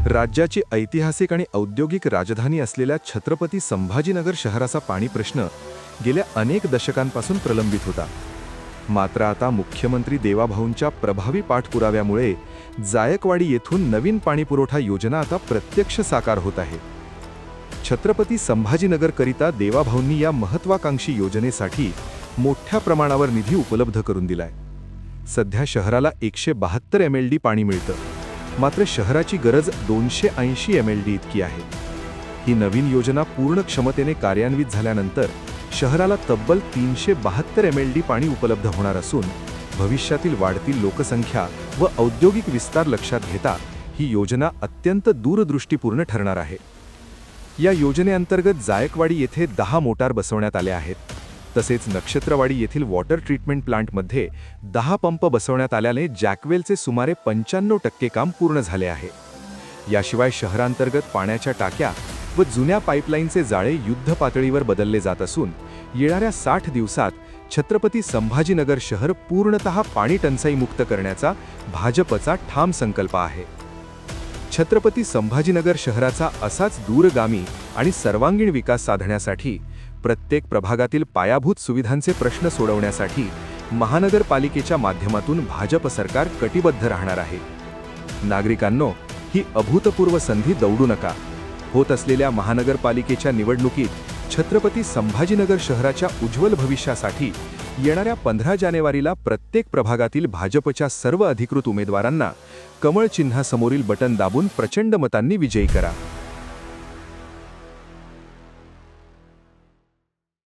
राज्याची ऐतिहासिक आणि औद्योगिक राजधानी असलेल्या छत्रपती संभाजीनगर शहराचा पाणी प्रश्न गेल्या अनेक दशकांपासून प्रलंबित होता. मात्र आता मुख्यमंत्री देवाभाऊंच्या प्रभावी पाठपुराव्यामुळे जायकवाडी येथून नवीन पाणीपुरवठा योजना आता प्रत्यक्ष साकार होत आहे. छत्रपती संभाजीनगरकरिता देवाभाऊंनी या महत्त्वाकांक्षी योजनेसाठी मोठ्या प्रमाणावर निधी उपलब्ध करून दिलाय. सध्या शहराला 172 MLD पाणी मिळतं, मात्र शहराची गरज 280 MLD इतकी आहे. ही नवीन योजना पूर्ण क्षमतेने कार्यान्वित झाल्यानंतर शहराला तब्बल 372 MLD पाणी उपलब्ध होणार असून भविष्यातील वाढती लोकसंख्या व औद्योगिक विस्तार लक्षात घेता ही योजना अत्यंत दूरदृष्टीपूर्ण ठरणार आहे. या योजनेअंतर्गत जायकवाडी येथे 10 मोटार बसवण्यात आल्या आहेत. तसेच नक्षत्रवाडी येथील वॉटर ट्रीटमेंट प्लांटमध्ये 10 पंप बसवण्यात आल्याने जॅकवेलचे सुमारे 95% काम पूर्ण झाले आहे. याशिवाय शहरांतर्गत पाण्याच्या टाक्या व जुन्या पाईपलाईनचे जाळे युद्ध पातळीवर बदलले जात असून येणाऱ्या 60 दिवसात छत्रपती संभाजीनगर शहर पूर्णतः पाणी टंचाईमुक्त करण्याचा भाजपचा ठाम संकल्प आहे. छत्रपती संभाजीनगर शहराचा असाच दूरगामी आणि सर्वांगीण विकास साधण्यासाठी प्रत्येक प्रभागातील पायाभूत सुविधांचे प्रश्न सोडवण्यासाठी महानगरपालिकेच्या माध्यमातून भाजप सरकार कटिबद्ध राहणार आहे. नागरिकांनो, ही अभूतपूर्व संधी दवडू नका. होत असलेल्या महानगरपालिकेच्या निवडणुकीत छत्रपती संभाजीनगर शहराच्या उज्ज्वल भविष्यासाठी येणाऱ्या 15 जानेवारीला प्रत्येक प्रभागातील भाजपच्या सर्व अधिकृत उमेदवारांना कमळ चिन्हासमोरील बटन दाबून प्रचंड मतांनी विजयी करा.